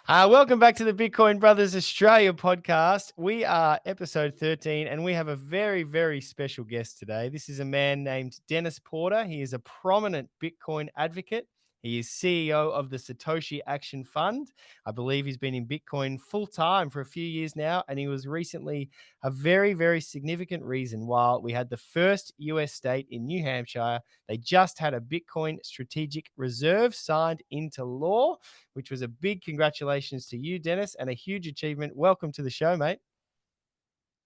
Welcome back to the Bitcoin Brothers Australia podcast. We are episode 13, and we have a very, very special guest today. This is a man named Dennis Porter. He is a prominent Bitcoin advocate. He is CEO of the Satoshi Action Fund. I believe he's been in Bitcoin full time for a few years now, and he was recently a very, very significant reason while we had the first US state in New Hampshire. They just had a Bitcoin strategic reserve signed into law, which was a big congratulations to you, Dennis, and a huge achievement. Welcome to the show, mate.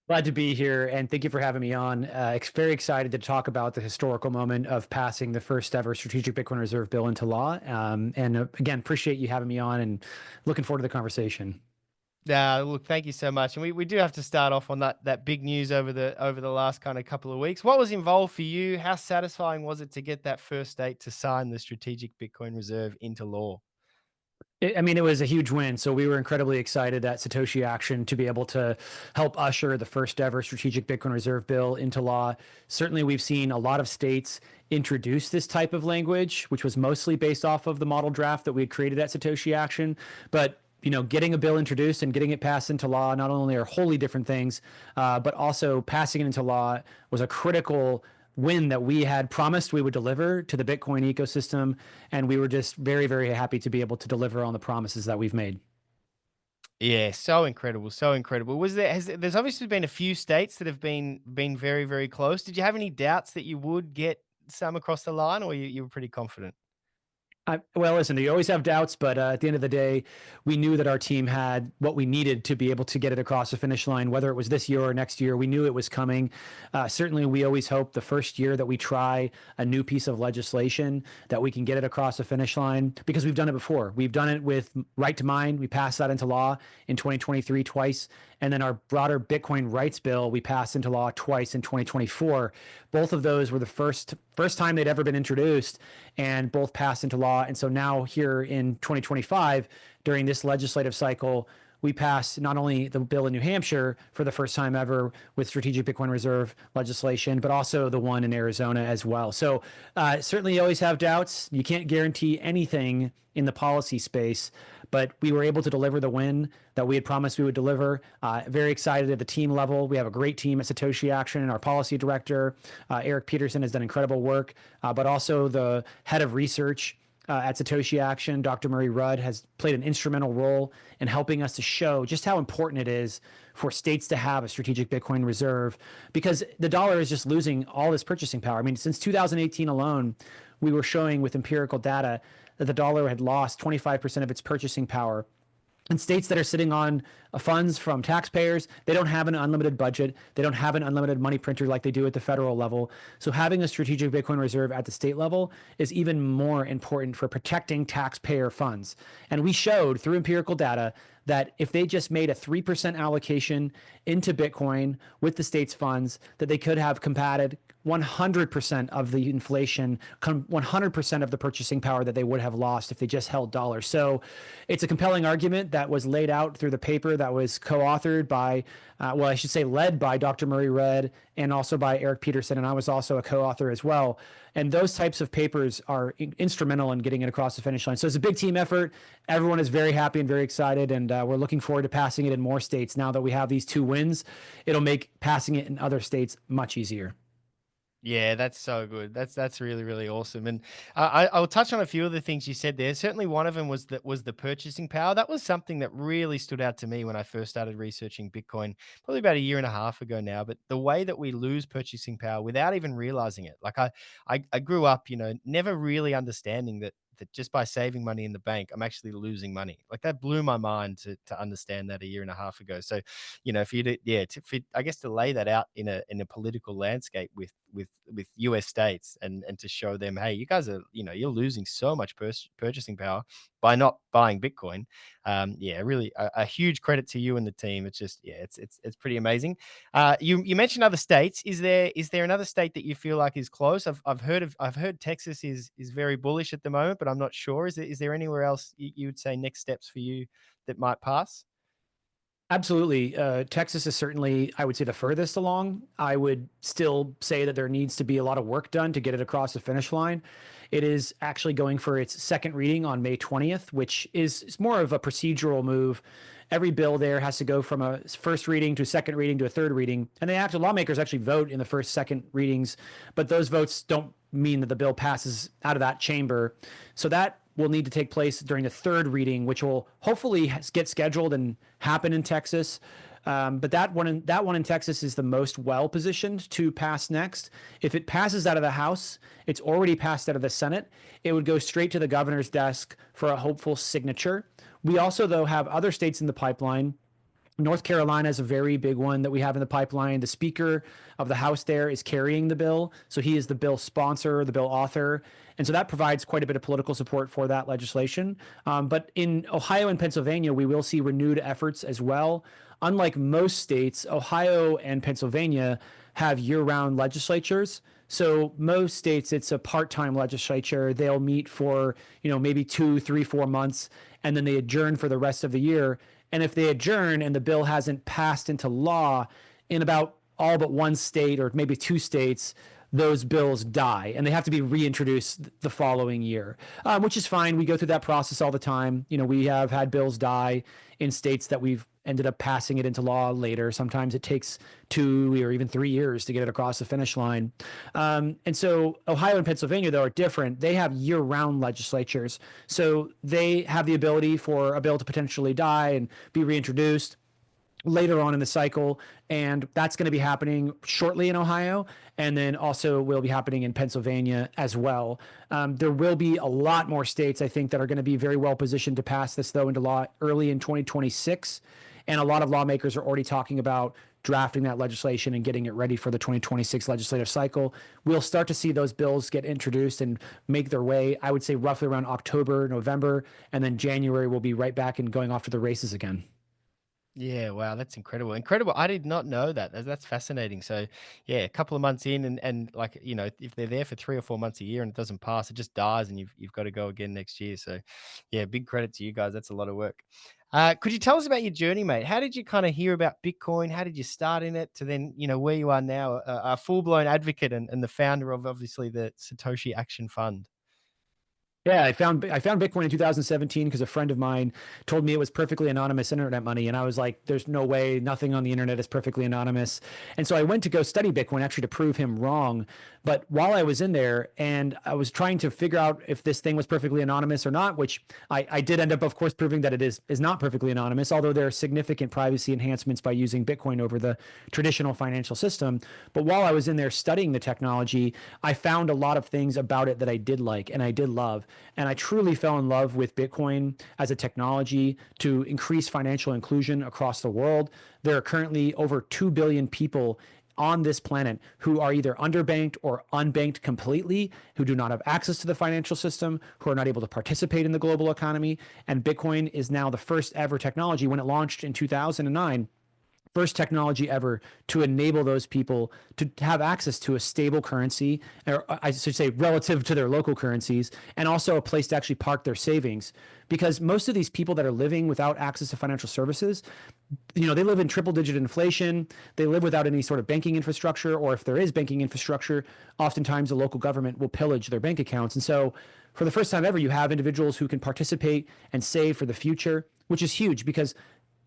Glad to be here, and thank you for having me on. Very excited to talk about the historical moment of passing the first ever strategic Bitcoin reserve bill into law. Again, appreciate you having me on, and looking forward to the conversation. Look, thank you so much. And we do have to start off on that big news over the last kind of couple of weeks. What was involved for you? How satisfying was it to get that first state to sign the strategic Bitcoin reserve into law? It was a huge win. So we were incredibly excited at Satoshi Action to be able to help usher the first ever strategic Bitcoin reserve bill into law. Certainly, we've seen a lot of states introduce this type of language, which was mostly based off of the model draft that we had created at Satoshi Action. But getting a bill introduced and getting it passed into law not only are wholly different things, but also passing it into law was a critical win that we had promised we would deliver to the Bitcoin ecosystem. And we were just very, very happy to be able to deliver on the promises that we've made. Yeah, so incredible, so incredible. There's obviously been a few states that have been very, very close. Did you have any doubts that you would get some across the line, or you were pretty confident? Well, listen, you always have doubts, but at the end of the day, we knew that our team had what we needed to be able to get it across the finish line, whether it was this year or next year. We knew it was coming. Certainly, we always hope the first year that we try a new piece of legislation that we can get it across the finish line, because we've done it before. We've done it with right to mine. We passed that into law in 2023 twice. And then our broader Bitcoin rights bill, we passed into law twice in 2024. Both of those were the first time they'd ever been introduced, and both passed into law. And so now here in 2025, during this legislative cycle, we passed not only the bill in New Hampshire for the first time ever with strategic Bitcoin reserve legislation, but also the one in Arizona as well. So certainly you always have doubts. You can't guarantee anything in the policy space, but we were able to deliver the win that we had promised we would deliver. Very excited at the team level. We have a great team at Satoshi Action, and our policy director, Eric Peterson, has done incredible work, but also the head of research at Satoshi Action, Dr. Murray Rudd, has played an instrumental role in helping us to show just how important it is for states to have a strategic Bitcoin reserve, because the dollar is just losing all this purchasing power. I mean, since 2018 alone, we were showing with empirical data that the dollar had lost 25% of its purchasing power. And states that are sitting on funds from taxpayers, they don't have an unlimited budget. They don't have an unlimited money printer like they do at the federal level. So having a strategic Bitcoin reserve at the state level is even more important for protecting taxpayer funds. And we showed through empirical data that if they just made a 3% allocation into Bitcoin with the state's funds, that they could have combated 100% of the inflation, 100% of the purchasing power that they would have lost if they just held dollars. So it's a compelling argument that was laid out through the paper that was co-authored by, I should say led by Dr. Murray Rudd and also by Eric Peterson. And I was also a co-author as well. And those types of papers are instrumental in getting it across the finish line. So it's a big team effort. Everyone is very happy and very excited. And we're looking forward to passing it in more states. Now that we have these two wins, it'll make passing it in other states much easier. Yeah, that's so good. That's really, really awesome. And I'll touch on a few of the things you said there. Certainly, one of them was the purchasing power. That was something that really stood out to me when I first started researching Bitcoin, probably about a year and a half ago now. But the way that we lose purchasing power without even realizing it, like I grew up, never really understanding that just by saving money in the bank, I'm actually losing money. Like that blew my mind to understand that a year and a half ago. So, if you did, yeah, I guess to lay that out in a political landscape with US states and to show them, hey, you guys are, you're losing so much purchasing power by not buying Bitcoin. Yeah, really a huge credit to you and the team. It's just, yeah, it's pretty amazing. You mentioned other states. Is there another state that you feel like is close? I've heard Texas is very bullish at the moment, but I'm not sure. Is there anywhere else you would say next steps for you that might pass? Absolutely. Texas is certainly, I would say, the furthest along. I would still say that there needs to be a lot of work done to get it across the finish line. It is actually going for its second reading on May 20th, which is more of a procedural move. Every bill there has to go from a first reading to a second reading to a third reading. And lawmakers actually vote in the first, second readings, but those votes don't mean that the bill passes out of that chamber. So that will need to take place during the third reading, which will hopefully get scheduled and happen in Texas. But that one in Texas is the most well positioned to pass next. If it passes out of the House, it's already passed out of the Senate. It would go straight to the governor's desk for a hopeful signature. We also, though, have other states in the pipeline. North Carolina is a very big one that we have in the pipeline. The Speaker of the House there is carrying the bill. So he is the bill sponsor, the bill author. And so that provides quite a bit of political support for that legislation. But in Ohio and Pennsylvania, we will see renewed efforts as well. Unlike most states, Ohio and Pennsylvania have year-round legislatures. So most states, it's a part-time legislature. They'll meet for, maybe 2, 3, 4 months, and then they adjourn for the rest of the year. And if they adjourn and the bill hasn't passed into law in about all but one state or maybe 2 states, those bills die and they have to be reintroduced the following year, which is fine. We go through that process all the time. We have had bills die in states that we've ended up passing it into law later. Sometimes it takes 2 or even 3 years to get it across the finish line. And so Ohio and Pennsylvania, though, are different. They have year-round legislatures. So they have the ability for a bill to potentially die and be reintroduced later on in the cycle. And that's going to be happening shortly in Ohio. And then also will be happening in Pennsylvania as well. There will be a lot more states, I think, that are going to be very well positioned to pass this, though, into law early in 2026. And a lot of lawmakers are already talking about drafting that legislation and getting it ready for the 2026 legislative cycle. We'll start to see those bills get introduced and make their way, I would say, roughly around October, November, and then January we'll be right back and going off to the races again. Yeah, wow, that's incredible. Incredible. I did not know that. That's fascinating. So, yeah, a couple of months in and like, if they're there for 3 or 4 months a year and it doesn't pass, it just dies and you've got to go again next year. So, yeah, big credit to you guys. That's a lot of work. Could you tell us about your journey, mate? How did you kind of hear about Bitcoin? How did you start in it to then, where you are now, a full-blown advocate and the founder of obviously the Satoshi Action Fund? Yeah, I found Bitcoin in 2017 because a friend of mine told me it was perfectly anonymous internet money, and I was like, "There's no way, nothing on the internet is perfectly anonymous." And so I went to go study Bitcoin actually to prove him wrong. But while I was in there and I was trying to figure out if this thing was perfectly anonymous or not, which I did end up, of course, proving that it is not perfectly anonymous, although there are significant privacy enhancements by using Bitcoin over the traditional financial system. But while I was in there studying the technology, I found a lot of things about it that I did like and I did love. And I truly fell in love with Bitcoin as a technology to increase financial inclusion across the world. There are currently over 2 billion people on this planet who are either underbanked or unbanked completely, who do not have access to the financial system, who are not able to participate in the global economy. And Bitcoin is now the first ever technology. When it launched in 2009, first technology ever to enable those people to have access to a stable currency, or I should say relative to their local currencies, and also a place to actually park their savings. Because most of these people that are living without access to financial services, they live in triple digit inflation. They live without any sort of banking infrastructure, or if there is banking infrastructure, oftentimes the local government will pillage their bank accounts. And so for the first time ever, you have individuals who can participate and save for the future, which is huge because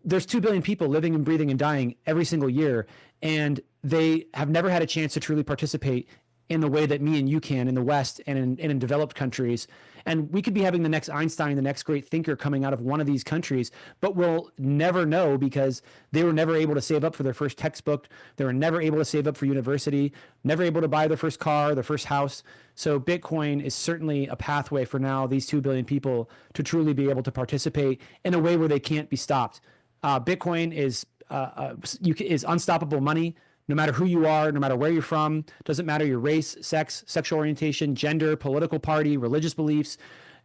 there's 2 billion people living and breathing and dying every single year, and they have never had a chance to truly participate in the way that me and you can in the West and in developed countries. And we could be having the next Einstein, the next great thinker coming out of one of these countries, but we'll never know because they were never able to save up for their first textbook. They were never able to save up for university, never able to buy their first car, their first house. So Bitcoin is certainly a pathway for now, these 2 billion people to truly be able to participate in a way where they can't be stopped. Bitcoin is unstoppable money. No matter who you are, no matter where you're from, doesn't matter your race, sex, sexual orientation, gender, political party, religious beliefs.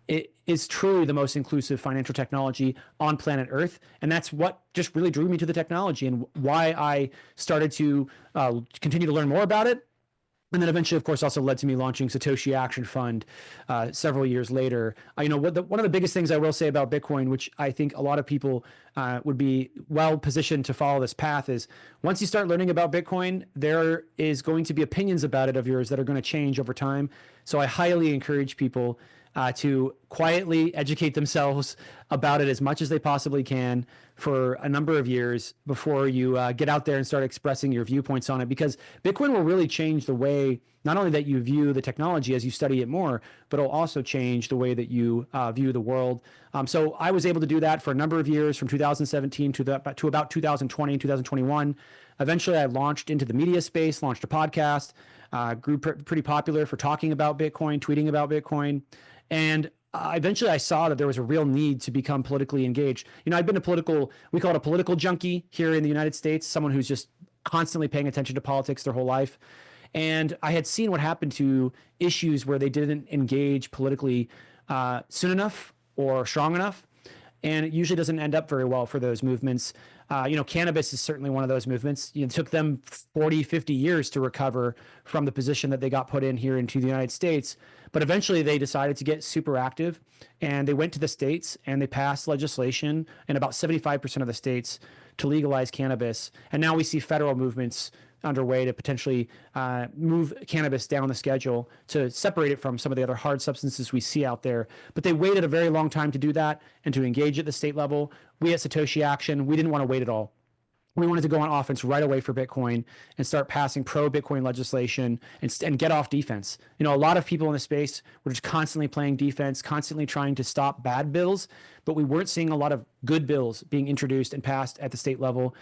It is truly the most inclusive financial technology on planet Earth. And that's what just really drew me to the technology and why I started to continue to learn more about it And then eventually, of course, also led to me launching Satoshi Action Fund several years later. One of the biggest things I will say about Bitcoin, which I think a lot of people would be well positioned to follow this path, is once you start learning about Bitcoin, there is going to be opinions about it of yours that are going to change over time. So I highly encourage people to quietly educate themselves about it as much as they possibly can for a number of years before you get out there and start expressing your viewpoints on it, because Bitcoin will really change the way not only that you view the technology as you study it more, but it'll also change the way that you view the world. So I was able to do that for a number of years, from 2017 to about 2020, 2021. Eventually, I launched into the media space, launched a podcast, grew pretty popular for talking about Bitcoin, tweeting about Bitcoin. And eventually I saw that there was a real need to become politically engaged. I've been we call it a political junkie here in the United States, someone who's just constantly paying attention to politics their whole life. And I had seen what happened to issues where they didn't engage politically soon enough or strong enough. And it usually doesn't end up very well for those movements. Cannabis is certainly one of those movements. It took them 40, 50 years to recover from the position that they got put in here into the United States. But eventually they decided to get super active, and they went to the states and they passed legislation in about 75% of the states to legalize cannabis. And now we see federal movements underway to potentially move cannabis down the schedule to separate it from some of the other hard substances we see out there. But they waited a very long time to do that and to engage at the state level. We at Satoshi Action, we didn't want to wait at all. We wanted to go on offense right away for Bitcoin and start passing pro-Bitcoin legislation and get off defense. A lot of people in the space were just constantly playing defense, constantly trying to stop bad bills, but we weren't seeing a lot of good bills being introduced and passed at the state level.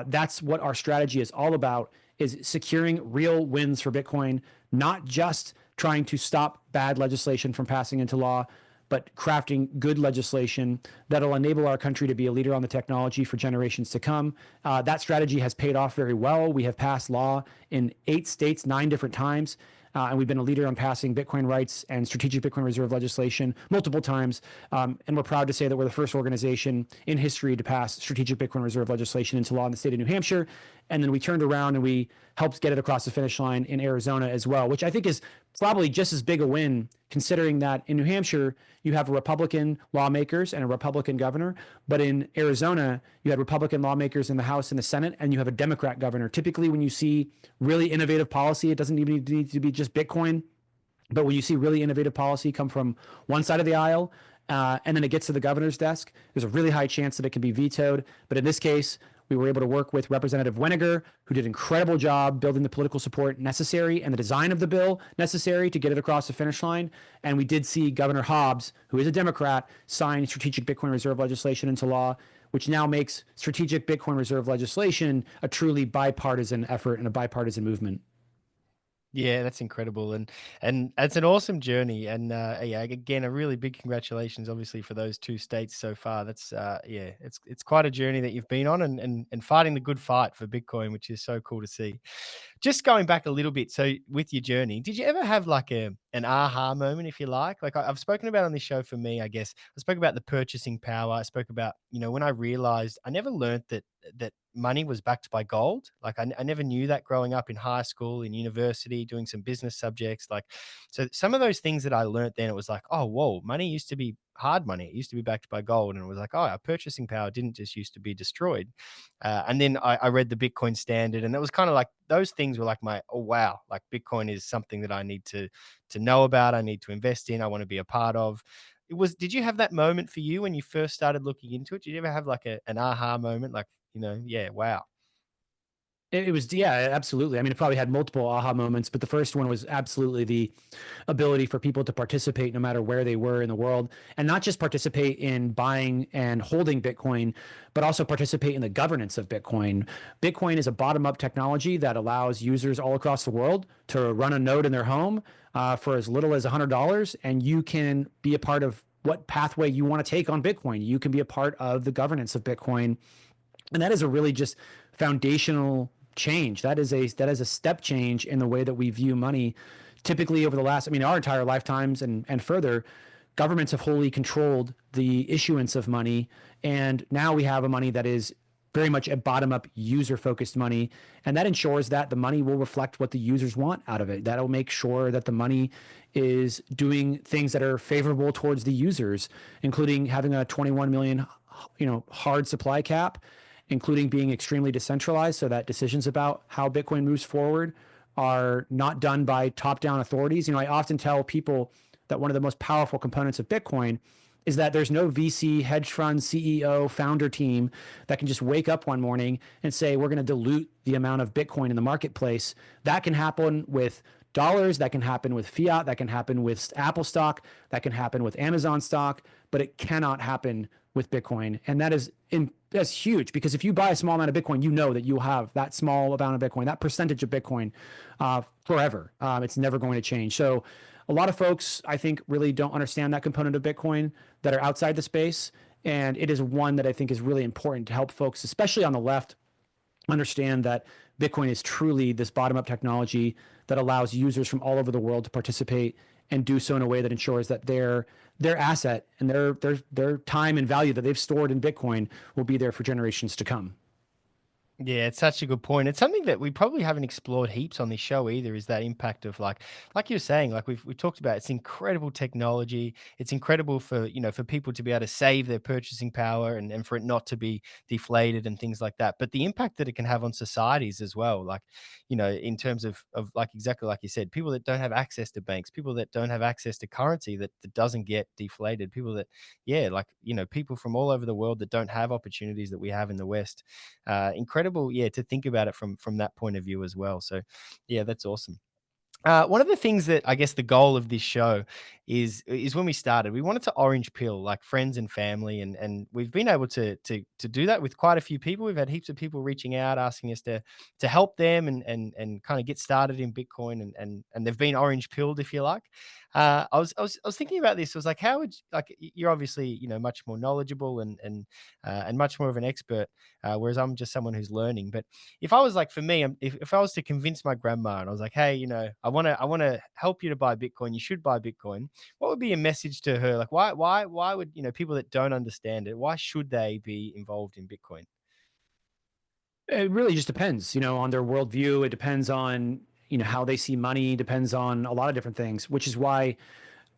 That's what our strategy is all about, is securing real wins for Bitcoin, not just trying to stop bad legislation from passing into law, but crafting good legislation that'll enable our country to be a leader on the technology for generations to come. That strategy has paid off very well. We have passed law in 8 states, 9 different times. And we've been a leader on passing Bitcoin rights and strategic Bitcoin reserve legislation multiple times. And we're proud to say that we're the first organization in history to pass strategic Bitcoin reserve legislation into law in the state of New Hampshire. And then we turned around and we helped get it across the finish line in Arizona as well, which I think is probably just as big a win, considering that in New Hampshire, you have Republican lawmakers and a Republican governor. But in Arizona, you had Republican lawmakers in the House and the Senate, and you have a Democrat governor. Typically, when you see really innovative policy, it doesn't even need to be just Bitcoin. But when you see really innovative policy come from one side of the aisle, and then it gets to the governor's desk, there's a really high chance that it can be vetoed. But in this case, we were able to work with Representative Weniger, who did an incredible job building the political support necessary and the design of the bill necessary to get it across the finish line. And we did see Governor Hobbs, who is a Democrat, sign strategic Bitcoin reserve legislation into law, which now makes strategic Bitcoin reserve legislation a truly bipartisan effort and a bipartisan movement. Yeah, that's incredible, and it's an awesome journey, and yeah, again, a really big congratulations, obviously, for those 2 states so far. That's yeah, it's quite a journey that you've been on, and fighting the good fight for Bitcoin, which is so cool to see. Just going back a little bit, so with your journey, did you ever have like an aha moment, if you like? Like I've spoken about on this show, for me, I guess I spoke about the purchasing power. I spoke about, when I realized I never learned that money was backed by gold. Like I never knew that growing up in high school, in university, doing some business subjects. Like, so some of those things that I learned then, it was like, oh, whoa, money used to be hard money. It used to be backed by gold. And it was like, oh, our purchasing power didn't just used to be destroyed. And then I read the Bitcoin Standard, and it was kind of like those things were like my, oh, wow, like Bitcoin is something that I need to know about. I need to invest in. I want to be a part of. Did you have that moment for you when you first started looking into it? Did you ever have like an aha moment? Like, yeah, wow. It was, yeah, absolutely. I mean, it probably had multiple aha moments, but the first one was absolutely the ability for people to participate no matter where they were in the world, and not just participate in buying and holding Bitcoin, but also participate in the governance of Bitcoin. Bitcoin is a bottom-up technology that allows users all across the world to run a node in their home for as little as $100, and you can be a part of what pathway you want to take on Bitcoin. You can be a part of the governance of Bitcoin. And that is a really just foundational change. That is a step change in the way that we view money. Typically over the last, our entire lifetimes and further, governments have wholly controlled the issuance of money. And now we have a money that is very much a bottom up user focused money. And that ensures that the money will reflect what the users want out of it. That'll make sure that the money is doing things that are favorable towards the users, including having a 21 million, hard supply cap, including being extremely decentralized so that decisions about how Bitcoin moves forward are not done by top down authorities. I often tell people that one of the most powerful components of Bitcoin is that there's no VC, hedge fund, CEO, founder team that can just wake up one morning and say, we're going to dilute the amount of Bitcoin in the marketplace. That can happen with dollars, that can happen with fiat, that can happen with Apple stock, that can happen with Amazon stock, but it cannot happen with Bitcoin. And that's huge, because if you buy a small amount of Bitcoin, you know that you'll have that small amount of Bitcoin, that percentage of Bitcoin forever. It's never going to change. So a lot of folks, I think, really don't understand that component of Bitcoin that are outside the space. And it is one that I think is really important to help folks, especially on the left, understand that Bitcoin is truly this bottom-up technology that allows users from all over the world to participate and do so in a way that ensures that their asset and their time and value that they've stored in Bitcoin will be there for generations to come. Yeah, it's such a good point. It's something that we probably haven't explored heaps on this show either, is that impact of like you're saying, like we've talked about, it's incredible technology. It's incredible for, for people to be able to save their purchasing power and for it not to be deflated and things like that. But the impact that it can have on societies as well, like, in terms of like exactly like you said, people that don't have access to banks, people that don't have access to currency that doesn't get deflated, people that, yeah, like, people from all over the world that don't have opportunities that we have in the West. Incredible, yeah, to think about it from that point of view as well. So, yeah, that's awesome. One of the things that I guess the goal of this show is when we started, we wanted to orange pill like friends and family, and we've been able to do that with quite a few people. We've had heaps of people reaching out asking us to help them and kind of get started in Bitcoin, and they've been orange pilled, if you like. I was thinking about this. I was like, how would you're obviously much more knowledgeable and much more of an expert, whereas I'm just someone who's learning. But if I was like, for me, if I was to convince my grandma and I was like, hey, I want to help you to buy Bitcoin, you should buy Bitcoin. What would be a message to her? Like, why would people that don't understand it, why should they be involved in Bitcoin? It really just depends, on their worldview. It depends on, how they see money, depends on a lot of different things, which is why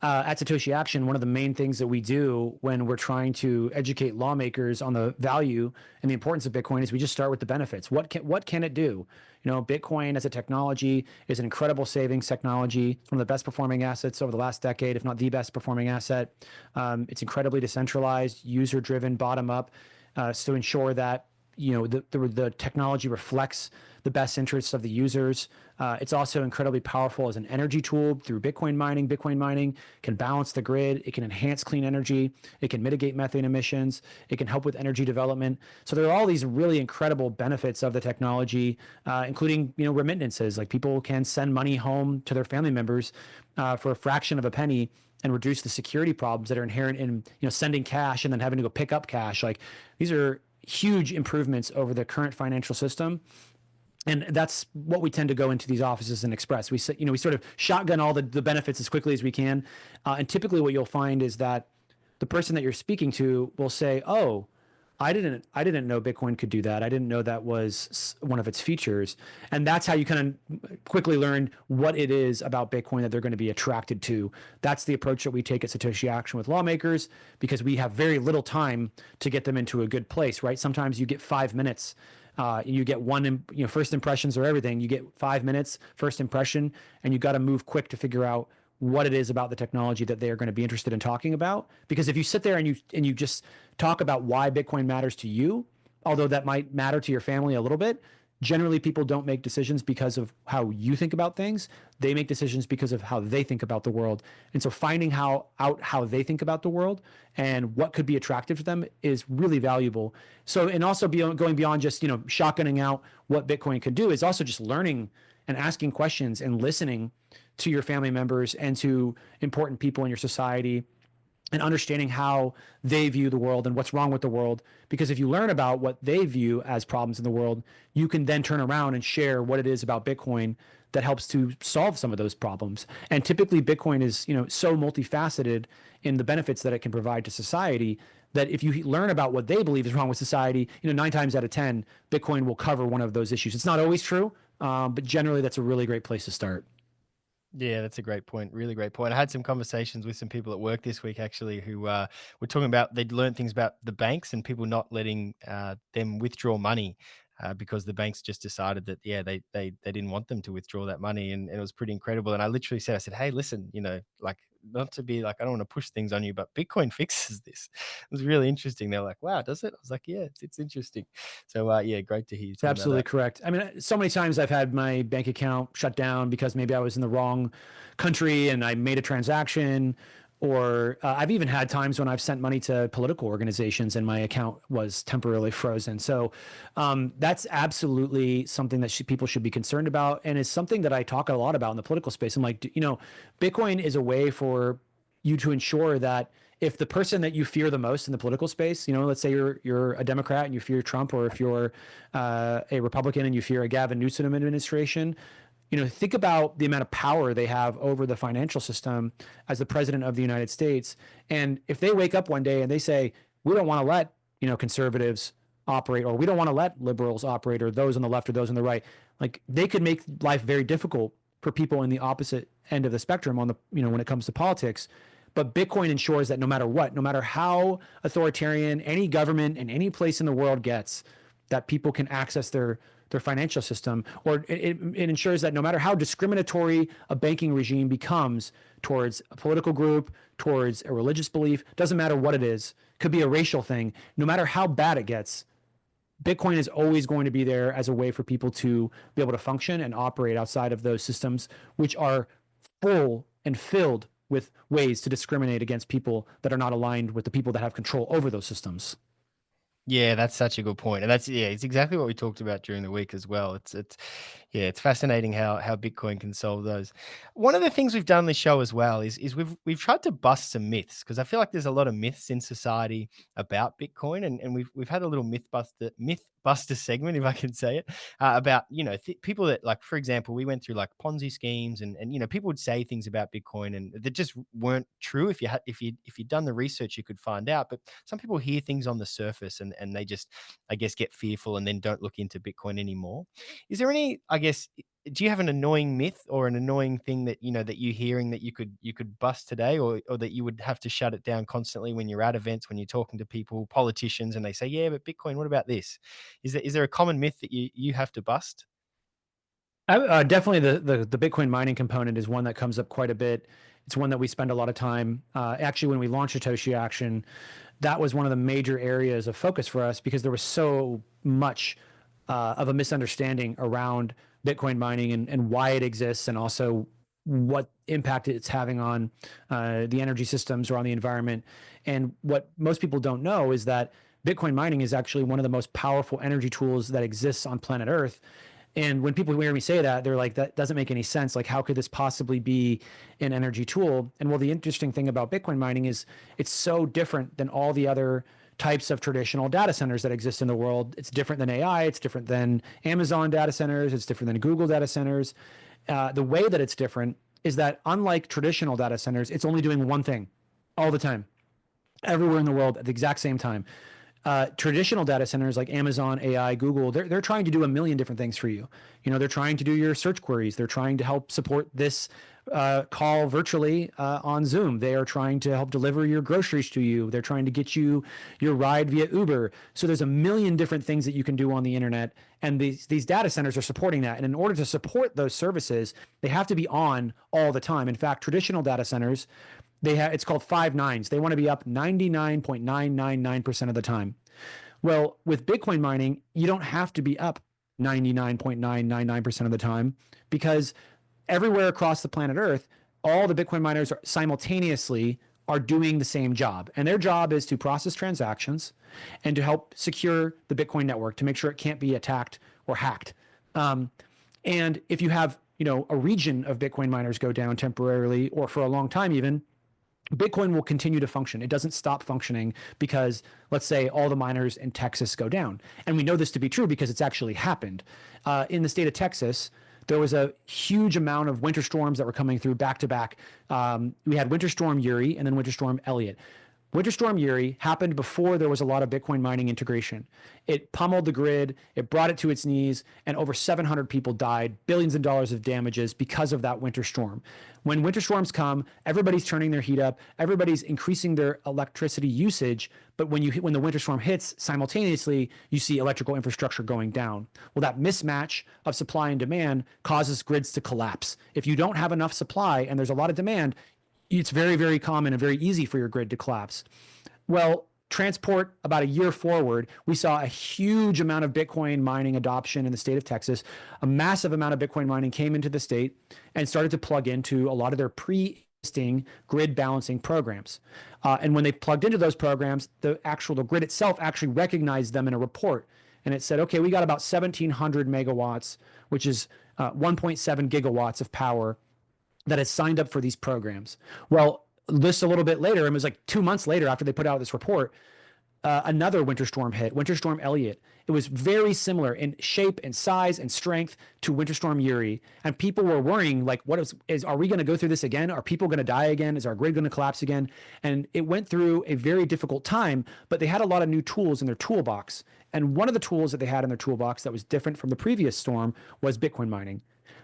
at Satoshi Action, one of the main things that we do when we're trying to educate lawmakers on the value and the importance of Bitcoin is we just start with the benefits. What can it do? Bitcoin as a technology is an incredible savings technology. It's one of the best performing assets over the last decade, if not the best performing asset. It's incredibly decentralized, user driven, bottom up, to ensure that the technology reflects the best interests of the users. It's also incredibly powerful as an energy tool through Bitcoin mining. Bitcoin mining can balance the grid. It can enhance clean energy. It can mitigate methane emissions. It can help with energy development. So there are all these really incredible benefits of the technology, including remittances. Like people can send money home to their family members for a fraction of a penny and reduce the security problems that are inherent in sending cash and then having to go pick up cash. Like these are huge improvements over the current financial system. And that's what we tend to go into these offices and express. We sort of shotgun all the benefits as quickly as we can. And typically what you'll find is that the person that you're speaking to will say, oh, I didn't know Bitcoin could do that. I didn't know that was one of its features. And that's how you kind of quickly learn what it is about Bitcoin that they're going to be attracted to. That's the approach that we take at Satoshi Action with lawmakers, because we have very little time to get them into a good place, right? Sometimes you get 5 minutes. You get one, first impressions are everything. You get 5 minutes, first impression, and you got to move quick to figure out what it is about the technology that they are going to be interested in talking about. Because if you sit there and you just talk about why Bitcoin matters to you, although that might matter to your family a little bit, generally people don't make decisions because of how you think about things. They make decisions because of how they think about the world. And so finding out how they think about the world and what could be attractive to them is really valuable. So, and also going beyond just, shotgunning out what Bitcoin could do, is also just learning and asking questions and listening to your family members and to important people in your society, and understanding how they view the world and what's wrong with the world. Because if you learn about what they view as problems in the world, you can then turn around and share what it is about Bitcoin that helps to solve some of those problems. And typically Bitcoin is, so multifaceted in the benefits that it can provide to society that if you learn about what they believe is wrong with society, 9 times out of 10, Bitcoin will cover one of those issues. It's not always true, but generally that's a really great place to start. Yeah, that's a great point. Really great point. I had some conversations with some people at work this week actually who were talking about they'd learned things about the banks and people not letting them withdraw money because the banks just decided that they didn't want them to withdraw that money, and it was pretty incredible. And I literally said, I said, hey, listen, like not to be like I don't want to push things on you, but Bitcoin fixes this. It was really interesting. They're like, wow, does it? I was like, yeah, it's interesting. So yeah, great to hear you It's talking about absolutely that. correct. I mean, so many times I've had my bank account shut down because maybe I was in the wrong country and I made a transaction, or I've even had times when I've sent money to political organizations and my account was temporarily frozen. So that's absolutely something that people should be concerned about, and is something that I talk a lot about in the political space. I'm like, Bitcoin is a way for you to ensure that if the person that you fear the most in the political space, let's say you're a Democrat and you fear Trump, or if you're a Republican and you fear a Gavin Newsom administration, think about the amount of power they have over the financial system as the president of the United States. And if they wake up one day and they say, we don't want to let, conservatives operate, or we don't want to let liberals operate, or those on the left or those on the right, like they could make life very difficult for people in the opposite end of the spectrum on the, when it comes to politics. But Bitcoin ensures that no matter what, no matter how authoritarian any government in any place in the world gets, that people can access their financial system, or it ensures that no matter how discriminatory a banking regime becomes towards a political group, towards a religious belief, doesn't matter what it is, could be a racial thing, no matter how bad it gets, Bitcoin is always going to be there as a way for people to be able to function and operate outside of those systems, which are full and filled with ways to discriminate against people that are not aligned with the people that have control over those systems. Yeah, that's such a good point, and it's exactly what we talked about during the week as well. Yeah, it's fascinating how Bitcoin can solve those. One of the things we've done on the show as well is we've tried to bust some myths, because I feel like there's a lot of myths in society about Bitcoin, and we've had a little myth buster segment, if I can say it, about people that, like, for example, we went through like Ponzi schemes, and people would say things about Bitcoin and that just weren't true. If you'd done the research, you could find out, but some people hear things on the surface and they just, I guess, get fearful and then don't look into Bitcoin anymore. Is there any, I guess, do you have an annoying myth or an annoying thing that that you're hearing that you could bust today, or that you would have to shut it down constantly when you're at events, when you're talking to people, politicians, and they say, yeah, but Bitcoin, what about this? Is there a common myth that you have to bust? Definitely the Bitcoin mining component is one that comes up quite a bit. It's one that we spend a lot of time. Actually, when we launched Satoshi Action, that was one of the major areas of focus for us, because there was so much of a misunderstanding around Bitcoin mining, and why it exists, and also what impact it's having on the energy systems or on the environment. And what most people don't know is that Bitcoin mining is actually one of the most powerful energy tools that exists on planet Earth. And when people hear me say that, they're like, that doesn't make any sense. Like, how could this possibly be an energy tool? And well, the interesting thing about Bitcoin mining is it's so different than all the other types of traditional data centers that exist in the world. It's different than AI. It's different than Amazon data centers. It's different than Google data centers. The way that it's different is that, unlike traditional data centers, it's only doing one thing all the time, everywhere in the world at the exact same time. Traditional data centers like Amazon, AI, Google, they're trying to do a million different things for you. They're trying to do your search queries. They're trying to help support this call virtually on Zoom. They are trying to help deliver your groceries to you. They're trying to get you your ride via Uber. So there's a million different things that you can do on the internet, and these data centers are supporting that. And in order to support those services, they have to be on all the time. In fact, traditional data centers, it's called five nines. They want to be up 99.999% of the time. Well, with Bitcoin mining, you don't have to be up 99.999% of the time, because everywhere across the planet Earth, all the Bitcoin miners simultaneously are doing the same job. And their job is to process transactions and to help secure the Bitcoin network, to make sure it can't be attacked or hacked. And if you have, a region of Bitcoin miners go down temporarily, or for a long time even, Bitcoin will continue to function. It doesn't stop functioning because, let's say, all the miners in Texas go down. And we know this to be true because it's actually happened. In the state of Texas, there was a huge amount of winter storms that were coming through back to back. We had Winter Storm Uri and then Winter Storm Elliott. Winter Storm Uri happened before there was a lot of Bitcoin mining integration. It pummeled the grid, it brought it to its knees, and over 700 people died, billions of dollars of damages because of that winter storm. When winter storms come, everybody's turning their heat up, everybody's increasing their electricity usage, but when the winter storm hits, simultaneously, you see electrical infrastructure going down. Well, that mismatch of supply and demand causes grids to collapse. If you don't have enough supply and there's a lot of demand, it's very, very common and very easy for your grid to collapse. Well, transport about a year forward, we saw a huge amount of Bitcoin mining adoption in the state of Texas. A massive amount of Bitcoin mining came into the state and started to plug into a lot of their pre-existing grid balancing programs. And when they plugged into those programs, the grid itself actually recognized them in a report. And it said, okay, we got about 1,700 megawatts, which is 1.7 gigawatts of power that has signed up for these programs. Well, just a little bit later, it was like 2 months later after they put out this report, another winter storm hit, Winter Storm Elliott. It was very similar in shape and size and strength to Winter Storm Uri. And people were worrying, like, are we going to go through this again? Are people going to die again? Is our grid going to collapse again? And it went through a very difficult time, but they had a lot of new tools in their toolbox. And one of the tools that they had in their toolbox that was different from the previous storm was Bitcoin mining.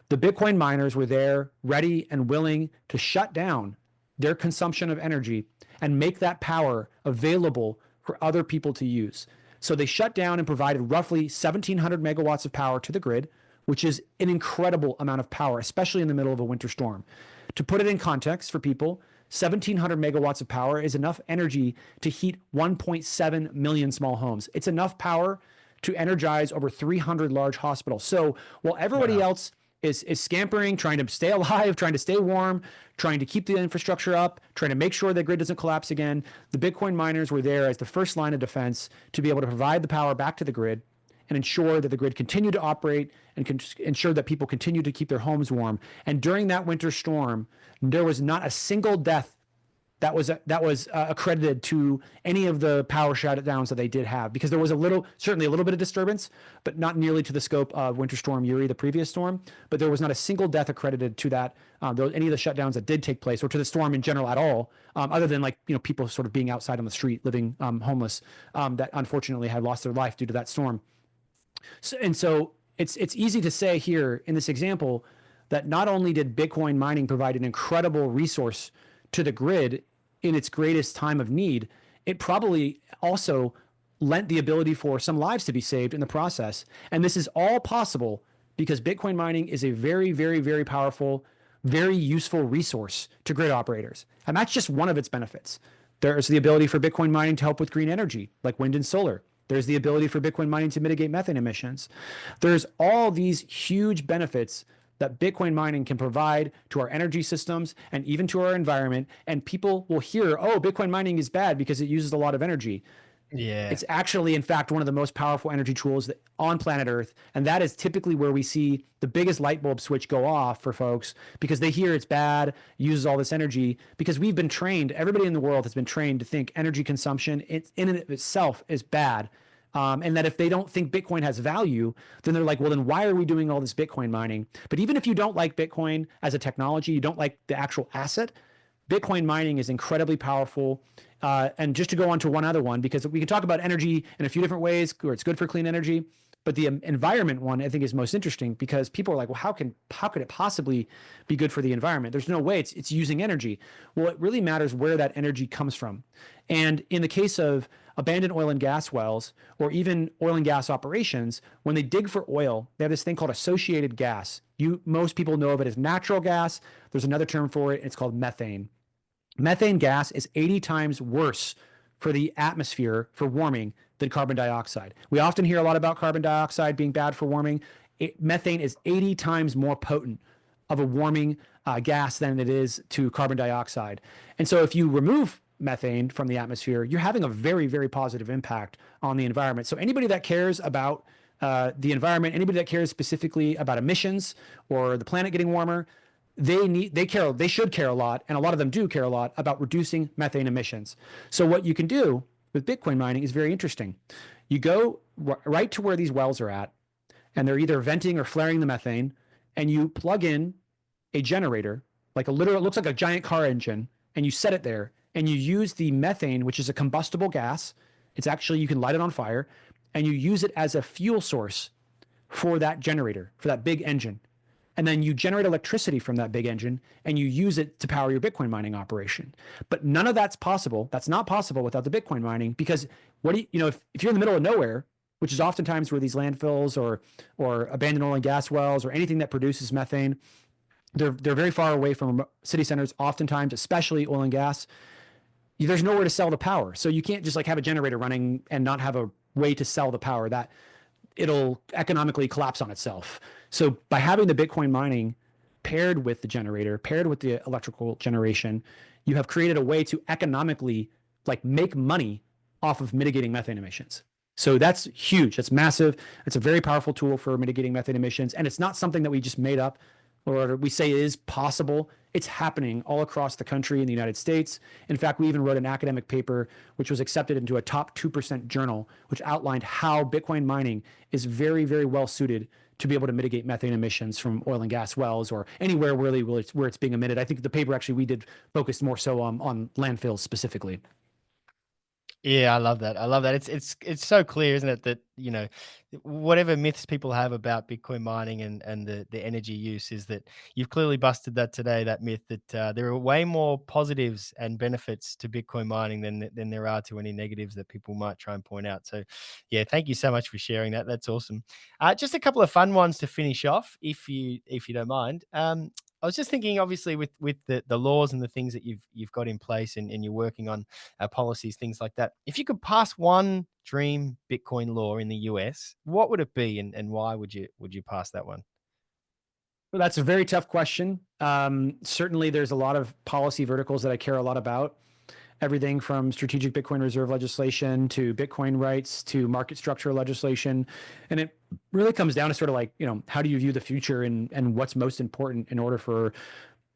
The Bitcoin miners were there, ready and willing to shut down their consumption of energy and make that power available for other people to use. So they shut down and provided roughly 1,700 megawatts of power to the grid, which is an incredible amount of power, especially in the middle of a winter storm. To put it in context for people, 1,700 megawatts of power is enough energy to heat 1.7 million small homes. It's enough power to energize over 300 large hospitals. So while everybody else is scampering, trying to stay alive, trying to stay warm, trying to keep the infrastructure up, trying to make sure the grid doesn't collapse again, the Bitcoin miners were there as the first line of defense to be able to provide the power back to the grid and ensure that the grid continued to operate and ensure that people continue to keep their homes warm. And during that winter storm, there was not a single death that was accredited to any of the power shutdowns that they did have, because there was certainly a little bit of disturbance, but not nearly to the scope of Winter Storm Uri, the previous storm. But there was not a single death accredited to that, any of the shutdowns that did take place, or to the storm in general at all, other than people sort of being outside on the street, living homeless, that unfortunately had lost their life due to that storm. So it's easy to say here in this example that not only did Bitcoin mining provide an incredible resource to the grid in its greatest time of need, it probably also lent the ability for some lives to be saved in the process. And this is all possible because Bitcoin mining is a very, very, very powerful, very useful resource to grid operators. And that's just one of its benefits. There's the ability for Bitcoin mining to help with green energy, like wind and solar. There's the ability for Bitcoin mining to mitigate methane emissions. There's all these huge benefits that Bitcoin mining can provide to our energy systems and even to our environment. And people will hear, oh, Bitcoin mining is bad because it uses a lot of energy. Yeah. It's actually, in fact, one of the most powerful energy tools on planet Earth. And that is typically where we see the biggest light bulb switch go off for folks, because they hear it's bad, uses all this energy, because we've been trained, everybody in the world has been trained to think energy consumption in and of itself is bad. And that if they don't think Bitcoin has value, then they're like, well, then why are we doing all this Bitcoin mining? But even if you don't like Bitcoin as a technology, you don't like the actual asset, Bitcoin mining is incredibly powerful. And just to go on to one other one, because we can talk about energy in a few different ways, where it's good for clean energy, but the environment one I think is most interesting, because people are like, well, how could it possibly be good for the environment? There's no way. It's using energy. Well, it really matters where that energy comes from. And in the case of abandoned oil and gas wells, or even oil and gas operations, when they dig for oil, they have this thing called associated gas. Most people know of it as natural gas. There's another term for it. It's called methane. Methane gas is 80 times worse for the atmosphere for warming than carbon dioxide. We often hear a lot about carbon dioxide being bad for warming. Methane is 80 times more potent of a warming gas than it is to carbon dioxide. And so if you remove methane from the atmosphere, you're having a very, very positive impact on the environment. So anybody that cares about the environment, anybody that cares specifically about emissions or the planet getting warmer, they should care a lot, and a lot of them do care a lot about reducing methane emissions. So what you can do with Bitcoin mining is very interesting. You go right to where these wells are at, and they're either venting or flaring the methane, and you plug in a generator, like a literal, it looks like a giant car engine, and you set it there, and you use the methane, which is a combustible gas. It's actually, you can light it on fire, and you use it as a fuel source for that generator, for that big engine. And then you generate electricity from that big engine and you use it to power your Bitcoin mining operation. But none of that's possible. That's not possible without the Bitcoin mining, because what do you know, if you're in the middle of nowhere, which is oftentimes where these landfills or abandoned oil and gas wells or anything that produces methane, they're very far away from city centers, oftentimes, especially oil and gas. There's nowhere to sell the power. So you can't just like have a generator running and not have a way to sell the power. That it'll economically collapse on itself. So by having the Bitcoin mining paired with the generator, paired with the electrical generation, you have created a way to economically like make money off of mitigating methane emissions. So that's huge. That's massive. It's a very powerful tool for mitigating methane emissions. And it's not something that we just made up or we say is possible. It's happening all across the country in the United States. In fact, we even wrote an academic paper, which was accepted into a top 2% journal, which outlined how Bitcoin mining is very, very well suited to be able to mitigate methane emissions from oil and gas wells or anywhere really where it's being emitted. I think the paper actually we did focused more so on landfills specifically. Yeah, I love that. I love that. It's so clear, isn't it, that, whatever myths people have about Bitcoin mining and the energy use is that you've clearly busted that today, that myth that there are way more positives and benefits to Bitcoin mining than there are to any negatives that people might try and point out. So, yeah, thank you so much for sharing that. That's awesome. Just a couple of fun ones to finish off, if you don't mind. I was just thinking, obviously, with the laws and the things that you've got in place and you're working on policies, things like that. If you could pass one dream Bitcoin law in the US, what would it be, and why would you pass that one? Well, that's a very tough question. Certainly, there's a lot of policy verticals that I care a lot about. Everything from strategic Bitcoin reserve legislation to Bitcoin rights to market structure legislation. And it really comes down to sort of like, how do you view the future and what's most important in order for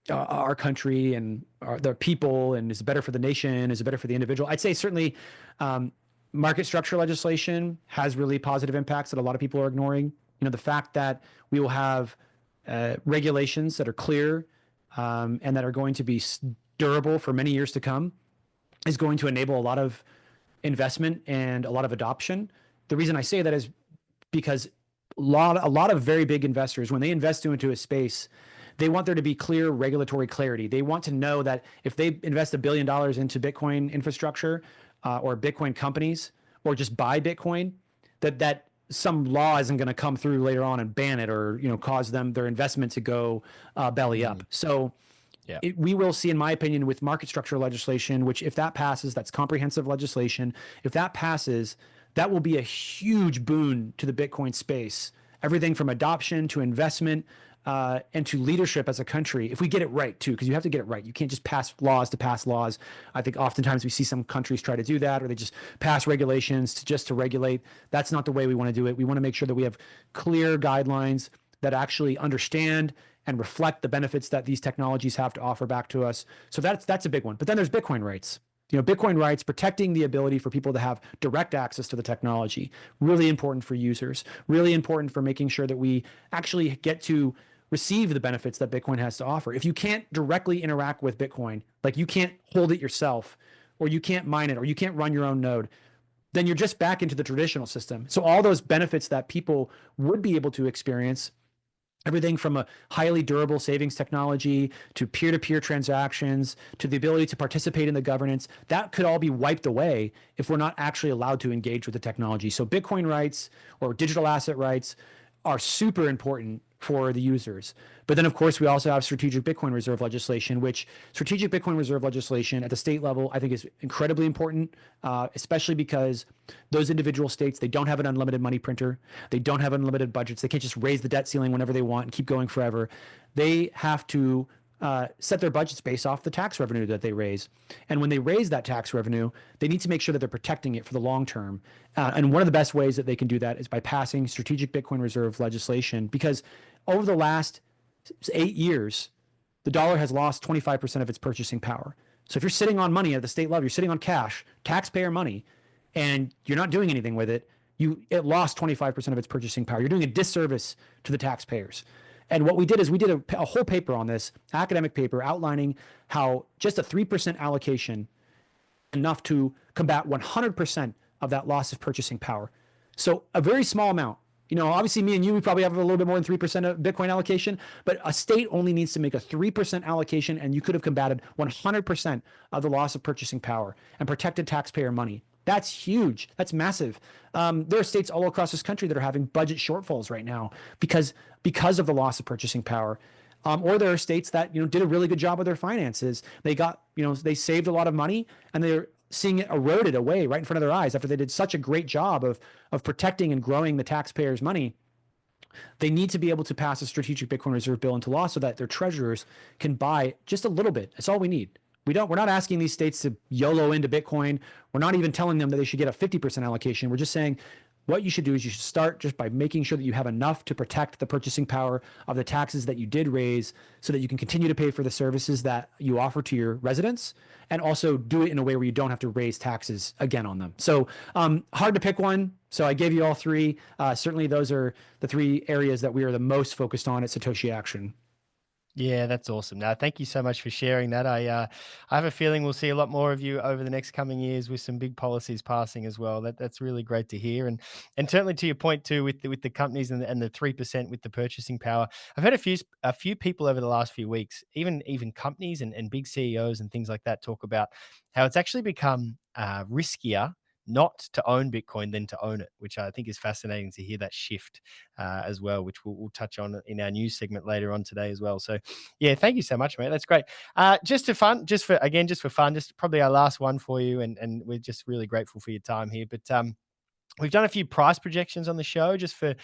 our country and the people, and is it better for the nation? Is it better for the individual? I'd say certainly market structure legislation has really positive impacts that a lot of people are ignoring. The fact that we will have regulations that are clear and that are going to be durable for many years to come is going to enable a lot of investment and a lot of adoption. The reason I say that is because a lot of very big investors, when they invest into a space, they want there to be clear regulatory clarity. They want to know that if they invest $1 billion into Bitcoin infrastructure or Bitcoin companies, or just buy Bitcoin, that some law isn't going to come through later on and ban it or cause their investment to go belly up. So Yeah. we will see, in my opinion, with market structure legislation, which if that passes, that's comprehensive legislation. If that passes, that will be a huge boon to the Bitcoin space. Everything from adoption to investment and to leadership as a country, if we get it right too, because you have to get it right. You can't just pass laws to pass laws. I think oftentimes we see some countries try to do that, or they just pass regulations just to regulate. That's not the way we want to do it. We want to make sure that we have clear guidelines that actually understand and reflect the benefits that these technologies have to offer back to us. So that's a big one. But then there's Bitcoin rights. Bitcoin rights, protecting the ability for people to have direct access to the technology, really important for users, really important for making sure that we actually get to receive the benefits that Bitcoin has to offer. If you can't directly interact with Bitcoin, like you can't hold it yourself, or you can't mine it, or you can't run your own node, then you're just back into the traditional system. So all those benefits that people would be able to experience, everything from a highly durable savings technology to peer-to-peer transactions to the ability to participate in the governance, that could all be wiped away if we're not actually allowed to engage with the technology. So Bitcoin rights or digital asset rights are super important for the users. But then, of course, we also have strategic Bitcoin reserve legislation, which strategic Bitcoin reserve legislation at the state level, I think is incredibly important, especially because those individual states, they don't have an unlimited money printer. They don't have unlimited budgets. They can't just raise the debt ceiling whenever they want and keep going forever. They have to set their budgets based off the tax revenue that they raise. And when they raise that tax revenue, they need to make sure that they're protecting it for the long term. And one of the best ways that they can do that is by passing strategic Bitcoin reserve legislation, because over the last 8 years, the dollar has lost 25% of its purchasing power. So if you're sitting on money at the state level, you're sitting on cash, taxpayer money, and you're not doing anything with it, it lost 25% of its purchasing power. You're doing a disservice to the taxpayers. And what we did is we did a whole paper on this, academic paper outlining how just a 3% allocation enough to combat 100% of that loss of purchasing power. So a very small amount. Obviously me and you, we probably have a little bit more than 3% of Bitcoin allocation, but a state only needs to make a 3% allocation and you could have combated 100% of the loss of purchasing power and protected taxpayer money. That's huge. That's massive. There are states all across this country that are having budget shortfalls right now because of the loss of purchasing power. Or there are states that did a really good job with their finances. They saved a lot of money and they're seeing it eroded away right in front of their eyes after they did such a great job of protecting and growing the taxpayers' money. They need to be able to pass a strategic Bitcoin reserve bill into law so that their treasurers can buy just a little bit. That's all we need. We're not asking these states to YOLO into Bitcoin. We're not even telling them that they should get a 50% allocation. We're just saying what you should do is you should start just by making sure that you have enough to protect the purchasing power of the taxes that you did raise so that you can continue to pay for the services that you offer to your residents and also do it in a way where you don't have to raise taxes again on them. So hard to pick one. So I gave you all three. Certainly those are the three areas that we are the most focused on at Satoshi Action. Yeah, that's awesome. Now, thank you so much for sharing that. I have a feeling we'll see a lot more of you over the next coming years with some big policies passing as well. That's really great to hear, and certainly to your point too with the companies and the 3% with the purchasing power. I've had a few people over the last few weeks, even companies and big CEOs and things like that, talk about how it's actually become riskier not to own Bitcoin than to own it, which I think is fascinating to hear that shift as well, which we'll touch on in our news segment later on today as well. So, yeah, thank you so much, mate. That's great. Just for fun, just for fun, just probably our last one for you, and we're just really grateful for your time here. But we've done a few price projections on the show just for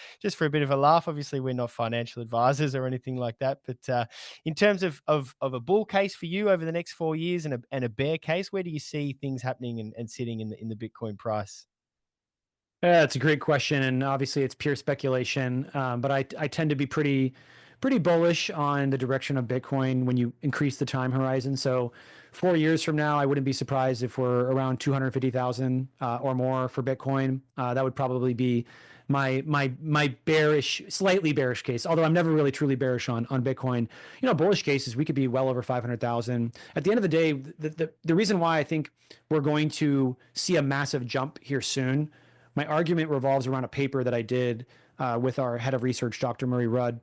a bit of a laugh. Obviously, we're not financial advisors or anything like that. But in terms of a bull case for you over the next 4 years and a bear case, where do you see things happening and sitting in the Bitcoin price? Yeah, that's a great question, and obviously it's pure speculation. But I tend to be pretty bullish on the direction of Bitcoin when you increase the time horizon. So 4 years from now, I wouldn't be surprised if we're around 250,000 or more for Bitcoin. That would probably be my slightly bearish case. Although I'm never really truly bearish on Bitcoin. Bullish cases we could be well over 500,000. At the end of the day, the reason why I think we're going to see a massive jump here soon. My argument revolves around a paper that I did with our head of research, Dr. Murray Rudd,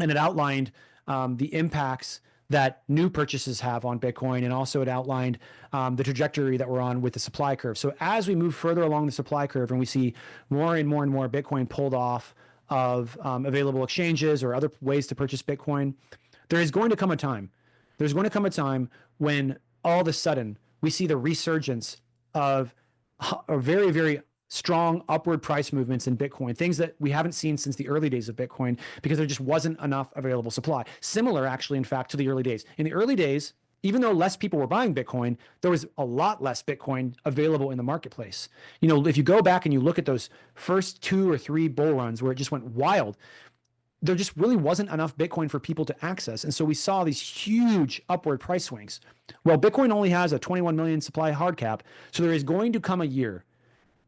and it outlined the impacts that new purchases have on Bitcoin, and also it outlined the trajectory that we're on with the supply curve. So as we move further along the supply curve and we see more and more and more Bitcoin pulled off of available exchanges or other ways to purchase Bitcoin, there is going to come a time. There's going to come a time when all of a sudden we see the resurgence of a very, very strong upward price movements in Bitcoin, things that we haven't seen since the early days of Bitcoin because there just wasn't enough available supply. Similar, actually, in fact, to the early days. In the early days, even though less people were buying Bitcoin, there was a lot less Bitcoin available in the marketplace. If you go back and you look at those first 2 or 3 bull runs where it just went wild, there just really wasn't enough Bitcoin for people to access. And so we saw these huge upward price swings. Well, Bitcoin only has a 21 million supply hard cap. So there is going to come a year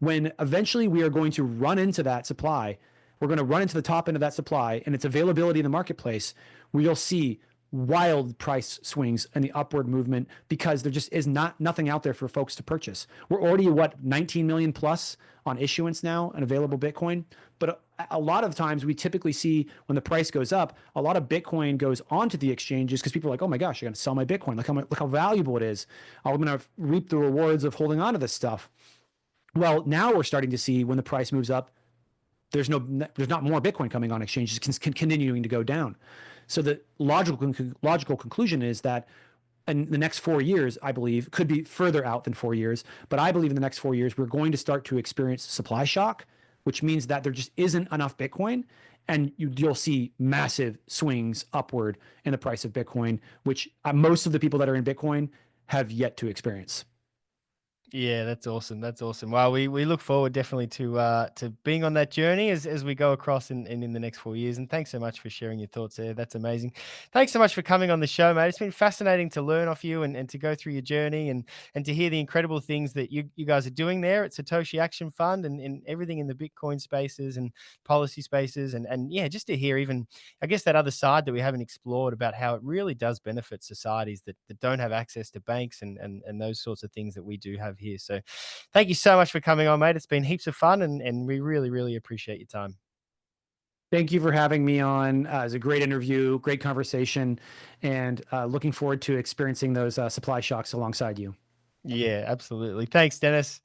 when eventually we are going to run into that supply. We're going to run into the top end of that supply and its availability in the marketplace, where you'll see wild price swings and the upward movement because there just is nothing out there for folks to purchase. We're already 19 million plus on issuance now and available Bitcoin. But a lot of times we typically see when the price goes up, a lot of Bitcoin goes onto the exchanges because people are like, oh my gosh, I'm going to sell my Bitcoin. Look how valuable it is. I'm going to reap the rewards of holding on to this stuff. Well, now we're starting to see when the price moves up, there's not more Bitcoin coming on exchanges, continuing to go down. So the logical conclusion is that in the next 4 years, I believe, could be further out than 4 years, but I believe in the next 4 years, we're going to start to experience supply shock, which means that there just isn't enough Bitcoin, and you'll see massive swings upward in the price of Bitcoin, which most of the people that are in Bitcoin have yet to experience. Yeah, that's awesome. That's awesome. Well, we look forward definitely to being on that journey as we go across in the next 4 years. And thanks so much for sharing your thoughts there. That's amazing. Thanks so much for coming on the show, mate. It's been fascinating to learn off you and to go through your journey and to hear the incredible things that you guys are doing there at Satoshi Action Fund and everything in the Bitcoin spaces and policy spaces and yeah, just to hear even I guess that other side that we haven't explored about how it really does benefit societies that don't have access to banks and those sorts of things that we do have here. So thank you so much for coming on, mate. It's been heaps of fun and we really, really appreciate your time. Thank you for having me on. It was a great interview, great conversation, and looking forward to experiencing those supply shocks alongside you. Yeah, absolutely. Thanks, Dennis.